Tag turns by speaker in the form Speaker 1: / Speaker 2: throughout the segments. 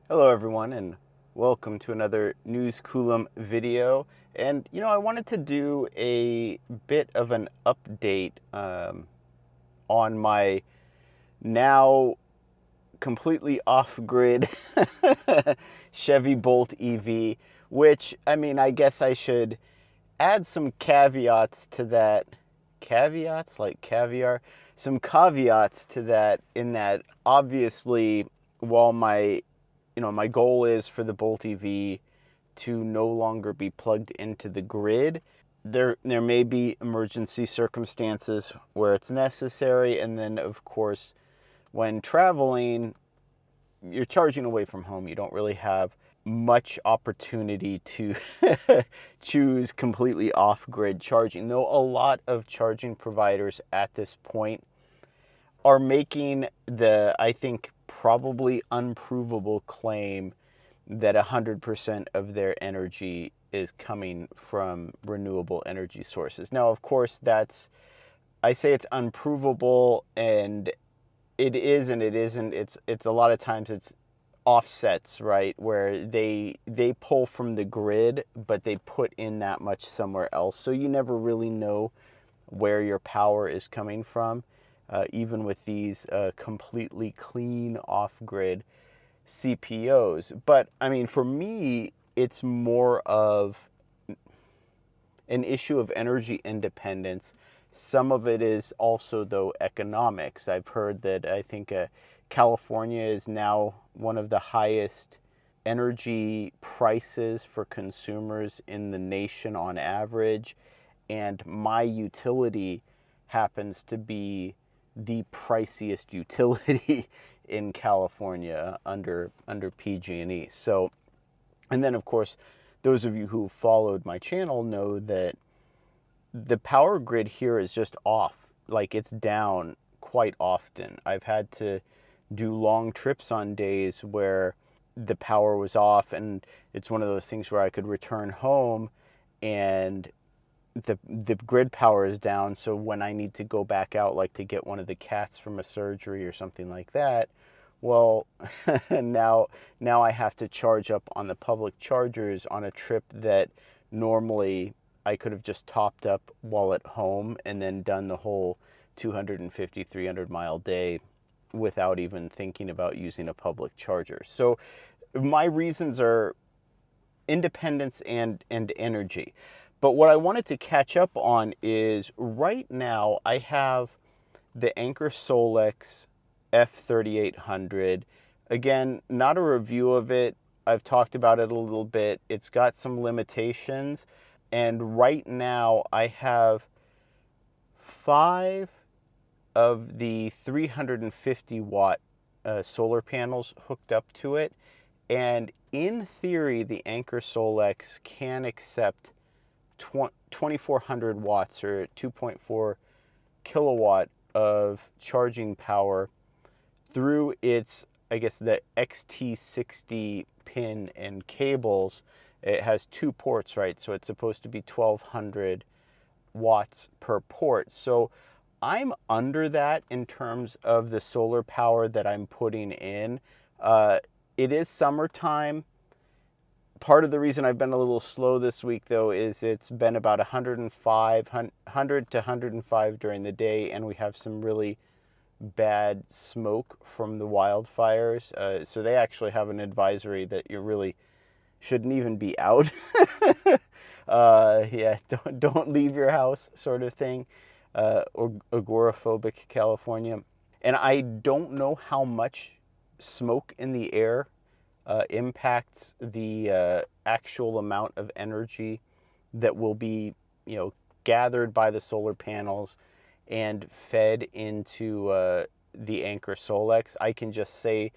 Speaker 1: Hello everyone and welcome to another News Coolum video. And I wanted to do a bit of an update on my now completely off-grid Chevy Bolt EV, which, I guess I should add some caveats to that. Caveats like caviar? Some caveats to that, in that obviously, while my goal is for the Bolt EV to no longer be plugged into the grid, there may be emergency circumstances where it's necessary, and then of course when traveling, you're charging away from home. You don't really have much opportunity to choose completely off-grid charging, though a lot of charging providers at this point are making the, I think, probably unprovable claim that 100% of their energy is coming from renewable energy sources. Now, of course, I say it's unprovable, and it is and it isn't. It's a lot of times it's offsets, right, where they pull from the grid, but they put in that much somewhere else. So you never really know where your power is coming from, even with these completely clean off-grid CPOs. But for me, it's more of an issue of energy independence. Some of it is also, though, economics. I've heard that I think California is now one of the highest energy prices for consumers in the nation on average, and my utility happens to be the priciest utility in California under PG&E. So, and then of course, those of you who followed my channel know that the power grid here is just off. Like, it's down quite often. I've had to do long trips on days where the power was off, and it's one of those things where I could return home and the grid power is down. So when I need to go back out, like to get one of the cats from a surgery or something like that, well, now I have to charge up on the public chargers on a trip that normally I could have just topped up while at home and then done the whole 250, 300-mile day without even thinking about using a public charger. So my reasons are independence and energy. But what I wanted to catch up on is, right now I have the Anker Solex F3800. Again, not a review of it. I've talked about it a little bit. It's got some limitations. And right now I have 5 of the 350 watt solar panels hooked up to it. And in theory, the Anker Solex can accept 2400 watts or 2.4 kilowatt of charging power through its, I guess, the XT60 pin and cables. It has 2 ports, right? So it's supposed to be 1200 watts per port. So I'm under that in terms of the solar power that I'm putting in. It is summertime. Part of the reason I've been a little slow this week, though, is it's been about 100 to 105 during the day, and we have some really bad smoke from the wildfires. So they actually have an advisory that you really shouldn't even be out. Yeah, don't leave your house, sort of thing. Or agoraphobic California. And I don't know how much smoke in the air impacts the actual amount of energy that will be, gathered by the solar panels and fed into the Anker Solex. I can just say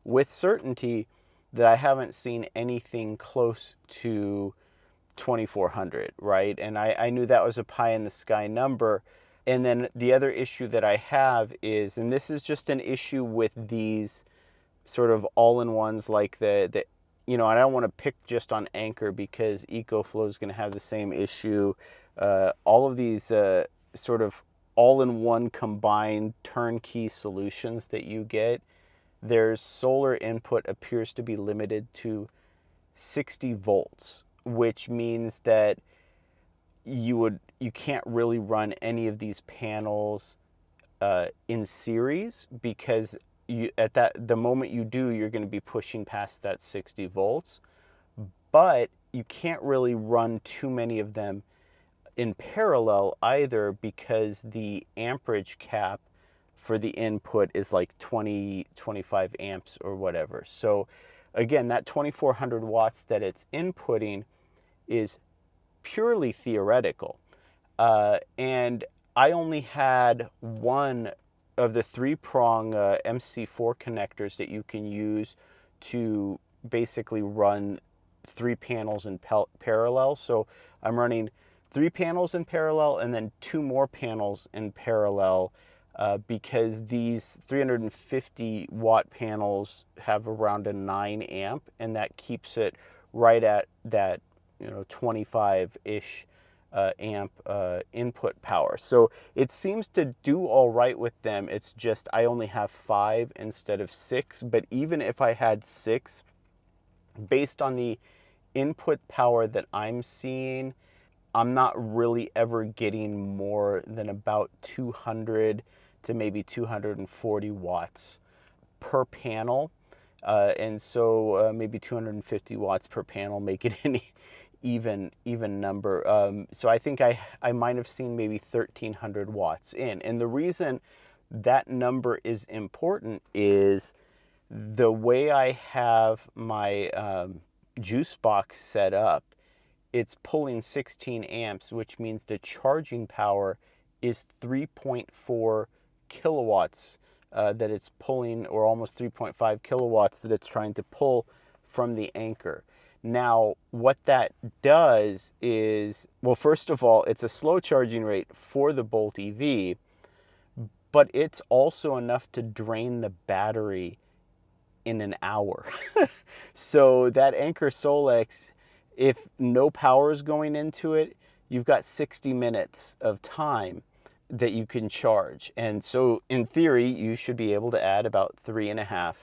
Speaker 1: with certainty that I haven't seen anything close to 2400, right? And I knew that was a pie in the sky number. And then the other issue that I have is, and this is just an issue with these sort of all-in-ones, like the I don't want to pick just on Anker because EcoFlow is going to have the same issue. All of these sort of all-in-one combined turnkey solutions that you get, their solar input appears to be limited to 60 volts, which means that you can't really run any of these panels in series, because the moment you do, you're going to be pushing past that 60 volts. But you can't really run too many of them in parallel either, because the amperage cap for the input is like 25 amps or whatever. So again, that 2400 watts that it's inputting is purely theoretical. And I only had one of the 3-prong MC4 connectors that you can use to basically run 3 panels in parallel. So I'm running 3 panels in parallel and then 2 more panels in parallel, because these 350 watt panels have around a 9 amp, and that keeps it right at that 25-ish amp input power. So it seems to do all right with them. It's just I only have 5 instead of 6. But even if I had 6, based on the input power that I'm seeing, I'm not really ever getting more than about 200 to maybe 240 watts per panel. And so maybe 250 watts per panel, make it an even number. So I think I might have seen maybe 1300 watts in. And the reason that number is important is the way I have my juice box set up. It's pulling 16 amps, which means the charging power is 3.4 kilowatts that it's pulling, or almost 3.5 kilowatts that it's trying to pull from the anchor. Now, what that does is, well, first of all, it's a slow charging rate for the Bolt EV, but it's also enough to drain the battery in an hour. So that Anchor Solex, if no power is going into it, you've got 60 minutes of time that you can charge. And so in theory, you should be able to add about 3.5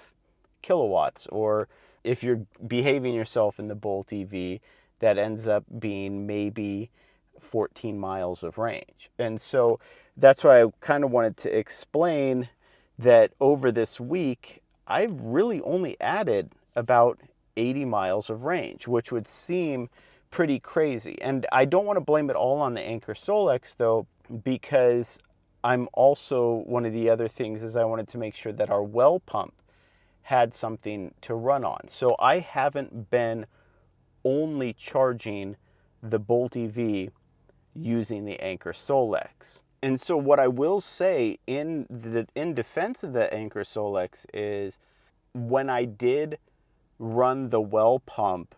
Speaker 1: kilowatts. Or if you're behaving yourself in the Bolt EV, that ends up being maybe 14 miles of range. And so that's why I kind of wanted to explain that over this week, I've really only added about 80 miles of range, which would seem pretty crazy. And I don't want to blame it all on the Anchor Solex though, because I'm also, one of the other things is I wanted to make sure that our well pump had something to run on. So I haven't been only charging the Bolt EV using the Anchor Solex. And so what I will say in defense of the Anchor Solex is, when I did run the well pump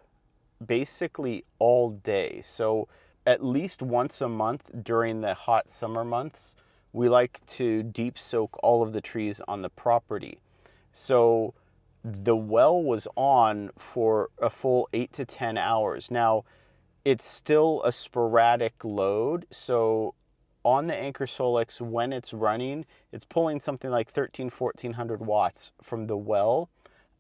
Speaker 1: basically all day, so at least once a month during the hot summer months, we like to deep soak all of the trees on the property. So the well was on for a full 8 to 10 hours. Now, it's still a sporadic load, so on the Anchor Solex, when it's running, it's pulling something like 1400 watts from the well,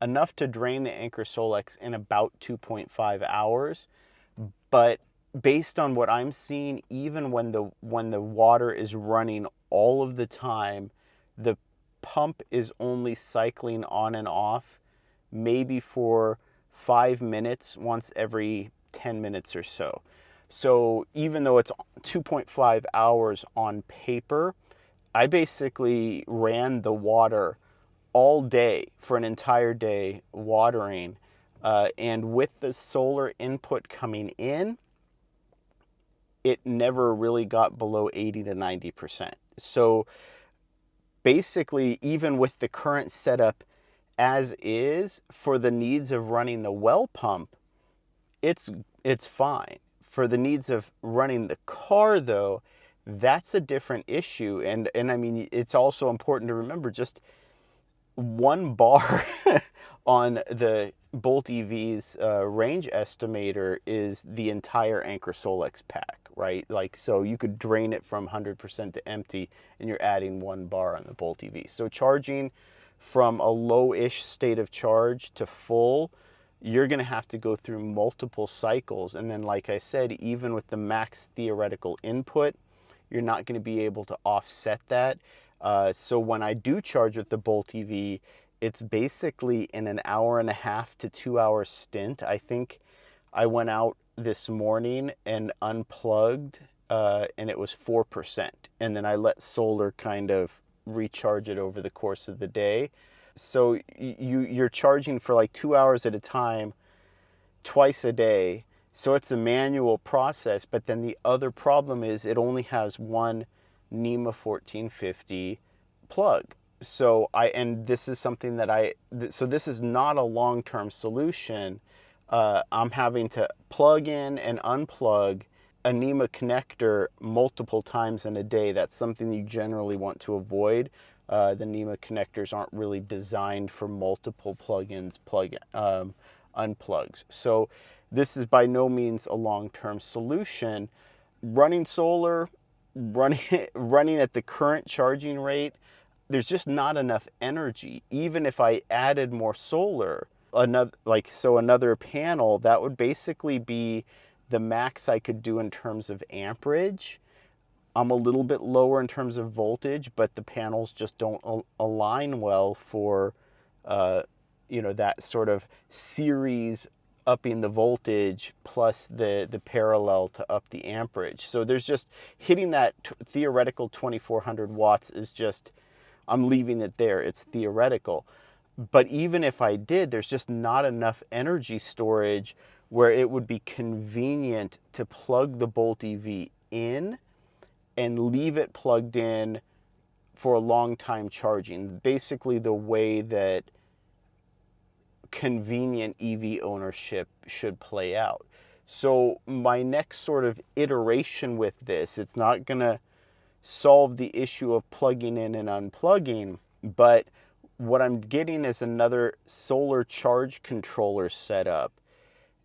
Speaker 1: enough to drain the Anchor Solex in about 2.5 hours. But based on what I'm seeing, even when the water is running all of the time, the pump is only cycling on and off maybe for 5 minutes once every 10 minutes or so. So even though it's 2.5 hours on paper, I basically ran the water all day for an entire day watering. And with the solar input coming in, it never really got below 80 to 90%. So basically, even with the current setup as is, for the needs of running the well pump, it's fine. For the needs of running the car, though, that's a different issue. And I mean, it's also important to remember, just 1 bar on the Bolt EV's range estimator is the entire Anchor Solex pack, right? Like, so you could drain it from 100% to empty, and you're adding 1 bar on the Bolt EV. So charging from a low-ish state of charge to full, you're going to have to go through multiple cycles. And then, like I said, even with the max theoretical input, you're not going to be able to offset that. So when I do charge with the Bolt EV, it's basically in an 1.5 to 2 hour stint. I think I went out this morning and unplugged, and it was 4%. And then I let solar kind of recharge it over the course of the day. So you're charging for like 2 hours at a time, twice a day. So it's a manual process, but then the other problem is it only has one NEMA 1450 plug. So and this is something that so this is not a long-term solution. I'm having to plug in and unplug a NEMA connector multiple times in a day. That's something you generally want to avoid. The NEMA connectors aren't really designed for multiple plugins, unplugs. So this is by no means a long-term solution. Running solar, running at the current charging rate, there's just not enough energy. Even if I added more solar, another panel, that would basically be the max I could do in terms of amperage. I'm a little bit lower in terms of voltage, but the panels just don't align well for that sort of series upping the voltage plus the parallel to up the amperage. So there's just hitting that theoretical 2400 watts is just, I'm leaving it there. It's theoretical. But even if I did, there's just not enough energy storage where it would be convenient to plug the Bolt EV in and leave it plugged in for a long time charging. Basically the way that convenient EV ownership should play out. So my next sort of iteration with this, it's not going to solve the issue of plugging in and unplugging, but what I'm getting is another solar charge controller set up,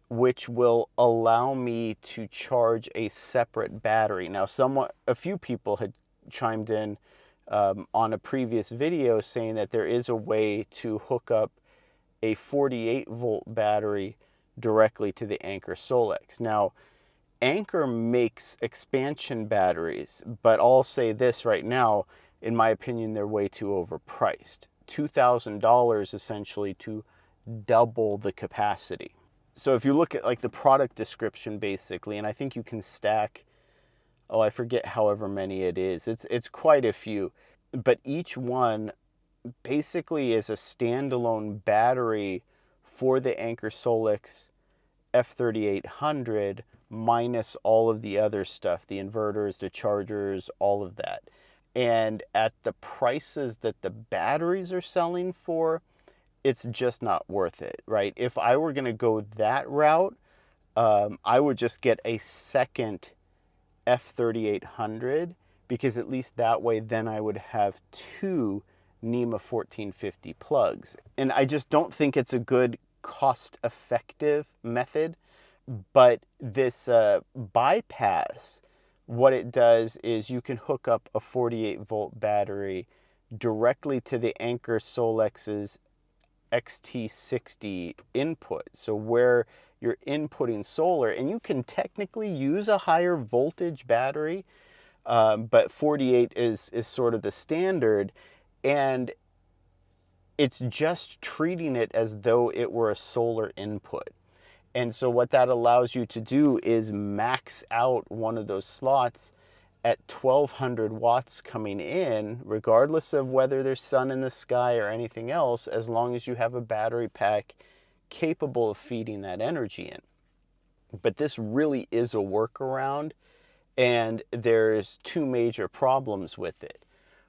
Speaker 1: which will allow me to charge a separate battery. Now, a few people had chimed in on a previous video saying that there is a way to hook up a 48 volt battery directly to the Anker Solex. Now, Anker makes expansion batteries, but I'll say this right now, in my opinion, they're way too overpriced. $2,000 essentially to double the capacity. So if you look at like the product description basically, and I think you can stack, I forget however many it is. It's quite a few, but each one basically is a standalone battery for the Anker Solex F3800 minus all of the other stuff, the inverters, the chargers, all of that. And at the prices that the batteries are selling for, it's just not worth it, right? If I were going to go that route, I would just get a second F3800, because at least that way then I would have two NEMA 1450 plugs. And I just don't think it's a good cost-effective method. But this bypass, what it does is you can hook up a 48 volt battery directly to the Anker Solex's XT60 input. So where you're inputting solar, and you can technically use a higher voltage battery, but 48 is sort of the standard, and it's just treating it as though it were a solar input. And so what that allows you to do is max out one of those slots at 1200 watts coming in, regardless of whether there's sun in the sky or anything else, as long as you have a battery pack capable of feeding that energy in. But this really is a workaround, and there's two major problems with it.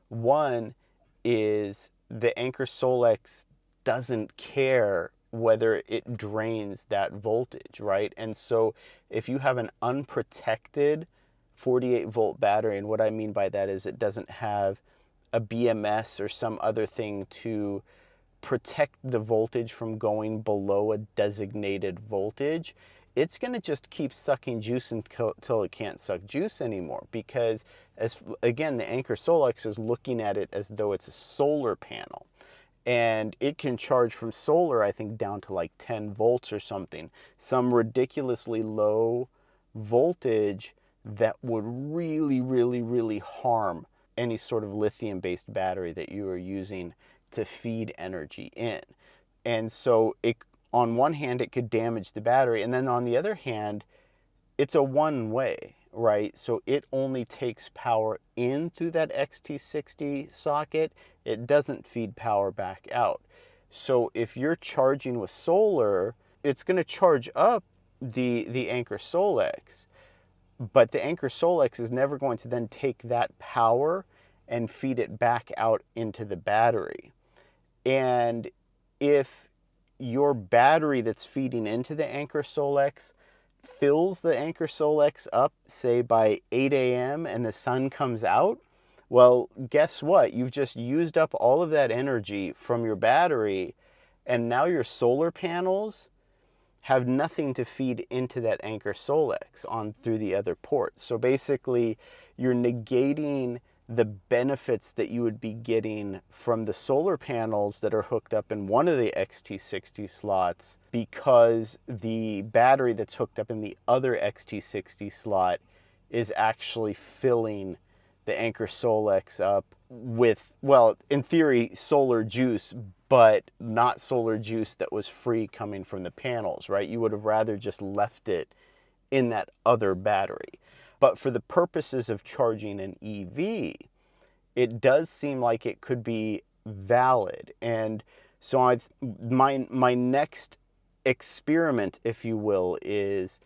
Speaker 1: One is the Anker Solex doesn't care whether it drains that voltage, right? And so if you have an unprotected 48 volt battery, and what I mean by that is it doesn't have a BMS or some other thing to protect the voltage from going below a designated voltage, it's going to just keep sucking juice until it can't suck juice anymore, because again, the Anker Solex is looking at it as though it's a solar panel. And it can charge from solar, I think, down to like 10 volts or something. Some ridiculously low voltage that would really, really, really harm any sort of lithium-based battery that you are using to feed energy in. And so it, on one hand, it could damage the battery, and then on the other hand, it's a one way, right? So it only takes power in through that XT60 socket. It doesn't feed power back out. So if you're charging with solar, it's going to charge up the Anchor Solex, but the Anchor Solex is never going to then take that power and feed it back out into the battery. And if your battery that's feeding into the Anchor Solex fills the Anchor Solex up, say by 8 a.m. and the sun comes out, well, guess what? You've just used up all of that energy from your battery, and now your solar panels have nothing to feed into that Anchor Solex on through the other ports. So basically, you're negating the benefits that you would be getting from the solar panels that are hooked up in one of the XT60 slots, because the battery that's hooked up in the other XT60 slot is actually filling the Anchor Solex up with, well, in theory, solar juice, but not solar juice that was free coming from the panels, right? You would have rather just left it in that other battery. But for the purposes of charging an EV, it does seem like it could be valid. And so my next experiment, if you will, is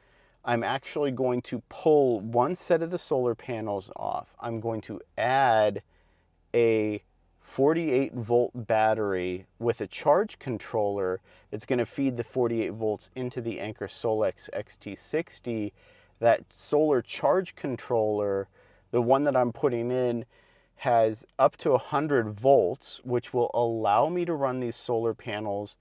Speaker 1: I'm actually going to pull one set of the solar panels off. I'm going to add a 48 volt battery with a charge controller that's going to feed the 48 volts into the Anchor Solex XT60. That solar charge controller, the one that I'm putting in, has up to 100 volts, which will allow me to run these solar panels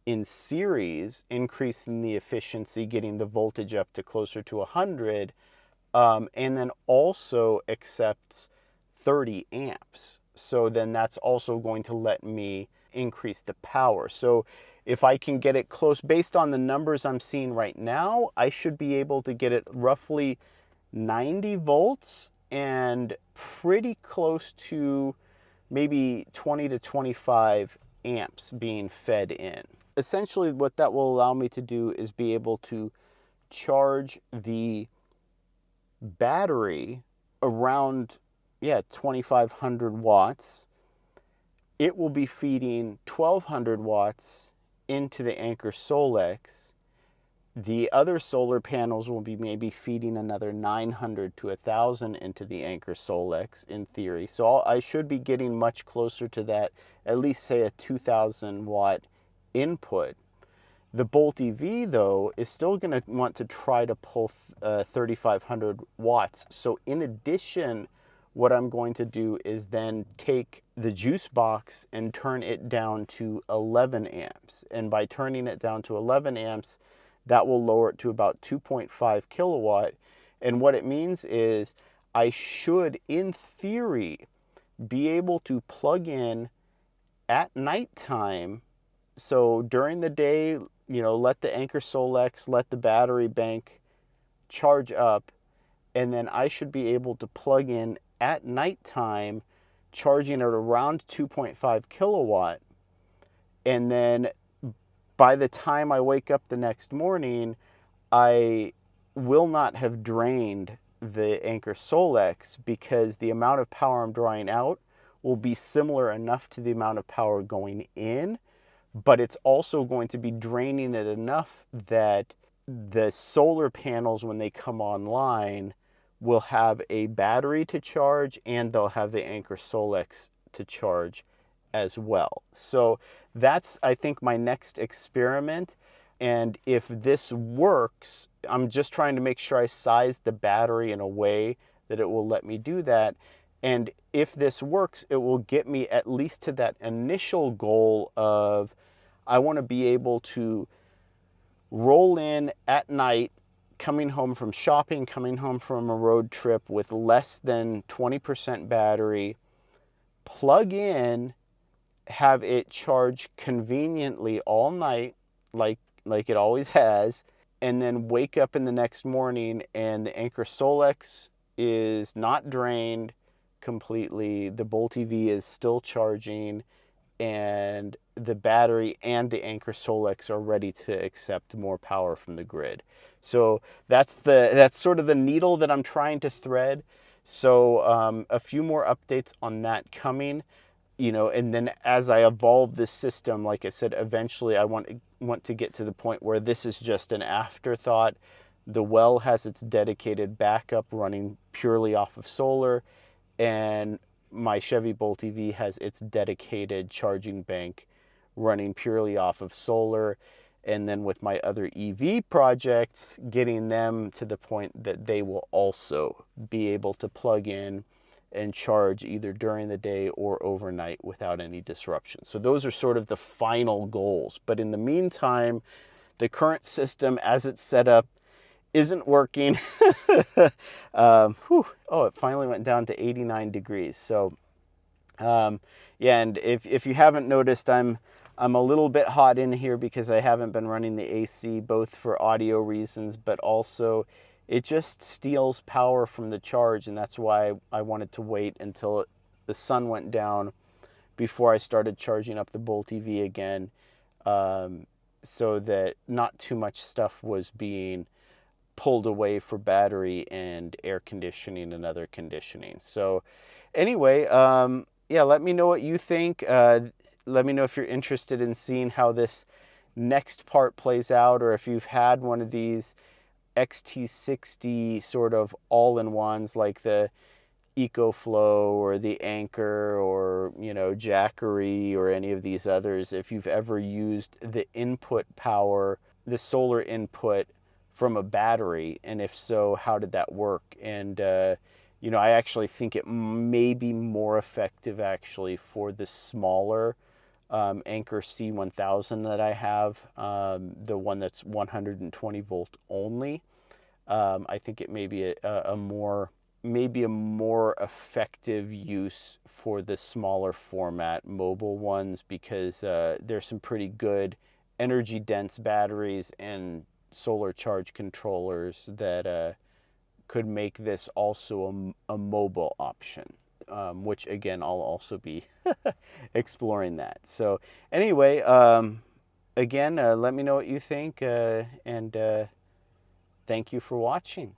Speaker 1: in series, increasing the efficiency, getting the voltage up to closer to 100, and then also accepts 30 amps. So then that's also going to let me increase the power. So if I can get it close, based on the numbers I'm seeing right now, I should be able to get it roughly 90 volts and pretty close to maybe 20 to 25 amps being fed in. Essentially, what that will allow me to do is be able to charge the battery around 2,500 watts. It will be feeding 1,200 watts into the Anchor Solex. The other solar panels will be maybe feeding another 900 to 1,000 into the Anchor Solex in theory. So I should be getting much closer to that, at least say a 2,000 watt input. The Bolt EV, though, is still going to want to try to pull 3,500 watts. So in addition, what I'm going to do is then take the juice box and turn it down to 11 amps. And by turning it down to 11 amps, that will lower it to about 2.5 kilowatt. And what it means is I should, in theory, be able to plug in at nighttime. So during the day, let the Anchor Solex, let the battery bank charge up, and then I should be able to plug in at nighttime, charging at around 2.5 kilowatt. And then by the time I wake up the next morning, I will not have drained the Anchor Solex, because the amount of power I'm drawing out will be similar enough to the amount of power going in, but it's also going to be draining it enough that the solar panels, when they come online, will have a battery to charge, and they'll have the Anchor Solex to charge as well. So that's, I think, my next experiment. And if this works, I'm just trying to make sure I size the battery in a way that it will let me do that. And if this works, it will get me at least to that initial goal of, I want to be able to roll in at night, coming home from shopping, coming home from a road trip with less than 20% battery, plug in, have it charge conveniently all night, like it always has, and then wake up in the next morning and the Anchor Solex is not drained completely. The Bolt EV is still charging, and the battery and the Anchor Solex are ready to accept more power from the grid. So that's sort of the needle that I'm trying to thread. So a few more updates on that coming, and then as I evolve this system, like I said, eventually I want to get to the point where this is just an afterthought. The well has its dedicated backup running purely off of solar, and my Chevy Bolt EV has its dedicated charging bank running purely off of solar. And then with my other EV projects, getting them to the point that they will also be able to plug in and charge either during the day or overnight without any disruption. So those are sort of the final goals. But in the meantime, the current system as it's set up isn't working. Oh, it finally went down to 89 degrees. So yeah, and if you haven't noticed, I'm a little bit hot in here because I haven't been running the AC, both for audio reasons, but also it just steals power from the charge, and that's why I wanted to wait until the sun went down before I started charging up the Bolt EV again, so that not too much stuff was being pulled away for battery and air conditioning and other conditioning. So anyway, yeah, let me know what you think. Let me know if you're interested in seeing how this next part plays out, or if you've had one of these XT60 sort of all-in-ones like the EcoFlow or the Anchor or, Jackery or any of these others. If you've ever used the input power, the solar input from a battery, and if so, how did that work? And I actually think it may be more effective actually for the smaller Anchor C1000 that I have, the one that's 120 volt only. I think it may be a more effective use for the smaller format mobile ones, because there's some pretty good energy dense batteries and solar charge controllers that could make this also a mobile option, which again, I'll also be exploring that. So anyway, again, let me know what you think, and thank you for watching.